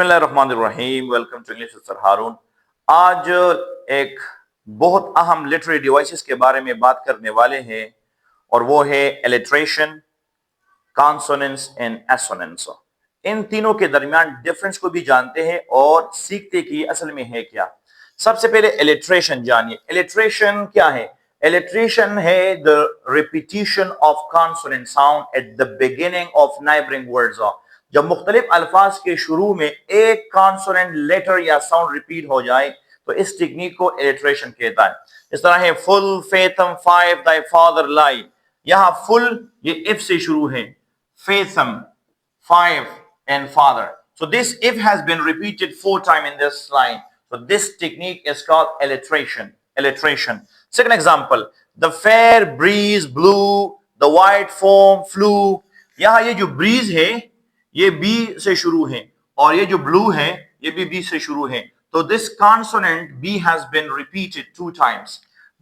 बिस्मिल्लाहिर्रहमानिर्रहीम। Welcome to English with sir Haroon. आज एक बहुत अहम लिटरेरी डिवाइसेस के बारे में बात करने वाले हैं और वो है एलिट्रेशन, कॉन्सोनेंट्स एंड एसोनेंट्स। इन तीनों के दरमियान डिफरेंस को भी जानते हैं और सीखते कि असल में है क्या। सबसे पहले एलिट्रेशन जानिए। एलिट्रेशन क्या है? एलिट्रेशन है the repetition of consonant sound at the beginning of neighbouring words. जब मुख्तलिफ अल्फाज के शुरू में एक कॉन्सोनेंट लेटर या साउंड रिपीट हो जाए तो इस टेक्निक को एलिट्रेशन कहता है। इस तरह है फुल फेथम फाइव दाई फादर लाई। यहां फुल ये इफ से शुरू है, fathom five and father. So this if has been repeated 4 times in this line. So this technique is called alliteration. Alliteration. Second example, the fair breeze blew, the white foam flew. यहाँ ये जो breeze है ये B से शुरू है और ये जो blue है ये भी B से शुरू है। तो this consonant B has been repeated 2 times.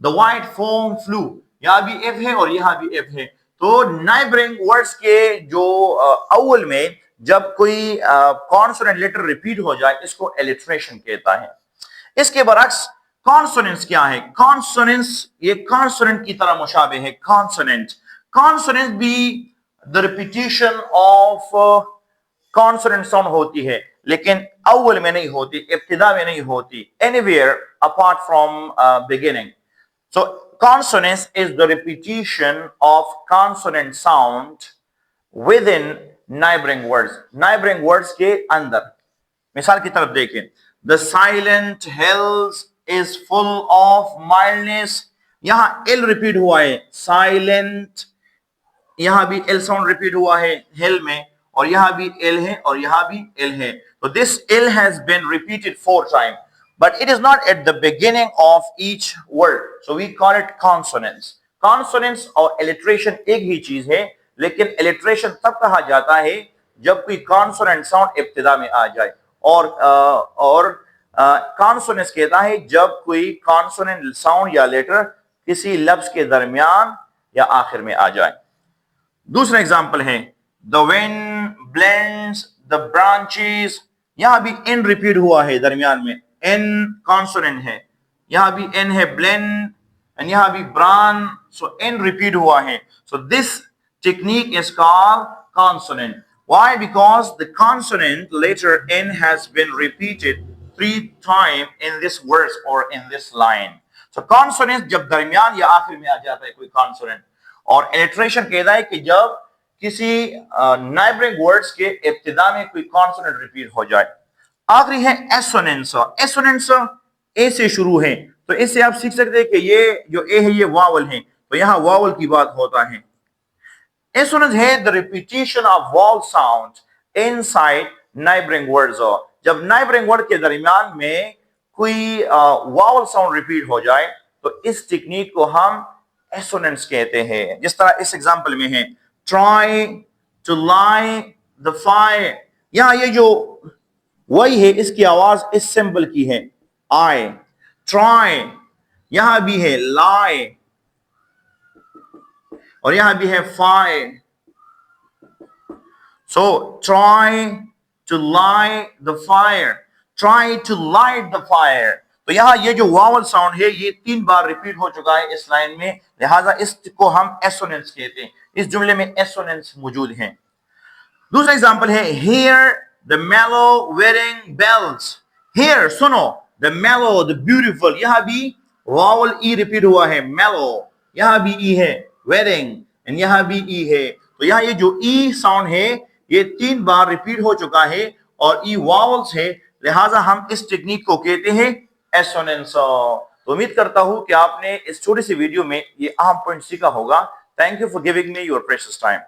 The white foam flew. यहाँ भी F है और यहाँ भी F है। तो नाइबरिंग वर्ड्स के जो अव्वल में जब कोई कॉन्सोनेंट लेटर रिपीट हो जाए इसको एलिट्रेशन कहता है। इसके बरक्स कॉन्सोनेंट्स क्या है? कॉन्सोनेंट्स ये कॉन्सोनेंट की तरह मुशाबे है। कॉन्सोनेंट भी the repetition of consonant sound होती है लेकिन अव्वल में नहीं होती, इब्तिदा में नहीं होती, anywhere apart from beginning. So consonance is the repetition of consonant sound within neighboring words. Neighboring words के अंदर। मिसाल की तरफ देखें, the silent hills is full of mildness. यहां L रिपीट हुआ है, silent, यहां भी L साउंड रिपीट हुआ है हिल में और यहां भी L है और यहां भी L है। तो this L has been repeated 4 times. But it is not at the beginning of each word. So we call it consonants. Consonants और alliteration एक ही चीज है, लेकिन alliteration तब कहा जाता है जब कोई consonant sound इब्तिदा में आ जाए और consonants कहता है जब कोई consonant sound या letter किसी लफ्ज के दरमियान या आखिर में आ जाए। दूसरा एग्जाम्पल है the wind blends the branches. यहां भी n रिपीट हुआ है दरमियान में, n कॉन्सोनेंट है, यहां भी n है blend एंड यहां भी ब्रान, सो n रिपीट हुआ है। So this technique is called consonant. Why? Because the consonant letter n has been repeated 3 times in this words और in this line. So consonant जब दरमियान या आखिर में आ जाता है कोई कॉन्सोनेंट, और एलिट्रेशन कहता है कि जब किसी नाइबरिंग वर्ड्स के इब्तिदा में कोई कॉन्सोनेंट रिपीट हो जाए। आखिरी है एसोनेंट्स। एसोनेंट्स ए से शुरू है, तो इससे आप सीख सकते हैं कि ये जो ए है ये वावल है, तो यहां वावल की बात होता है। एसोनेंट्स है the repetition of vowel sound inside neighbouring words. जब नाइबरिंग वर्ड के दरमियान में कोई वावल साउंड रिपीट हो जाए तो इस टेक्निक को हम एसोनेंट्स कहते हैं। जिस तरह इस एग्जांपल में है try to light the fire. यहां ये जो वही है इसकी आवाज इस सिंबल की है I. try, यहां भी है lie और यहां भी है fire. So try to light the fire. Try to light the fire. तो यहां ये जो वावल साउंड है ये 3 बार रिपीट हो चुका है इस लाइन में, लिहाजा इसको हम एसोनेंट्स कहते हैं। इस जुमले में एसोनेंट्स मौजूद हैं। दूसरा एग्जांपल है hear the mellow wedding bells. Hear, सुनो, the mellow, the beautiful. यहां भी वावल ई रिपीट हुआ है, mellow, यहां भी ई है, wedding, एंड यहां भी ई है। तो यहां ये जो ई साउंड है ये 3 बार रिपीट हो चुका है और ई वावल्स है, लिहाजा हम इस टेक्निक को कहते हैं एसोनेंट्स। तो उम्मीद करता हूं कि आपने इस छोटी सी वीडियो में ये अहम पॉइंट सीखा होगा। Thank you for giving me your precious time.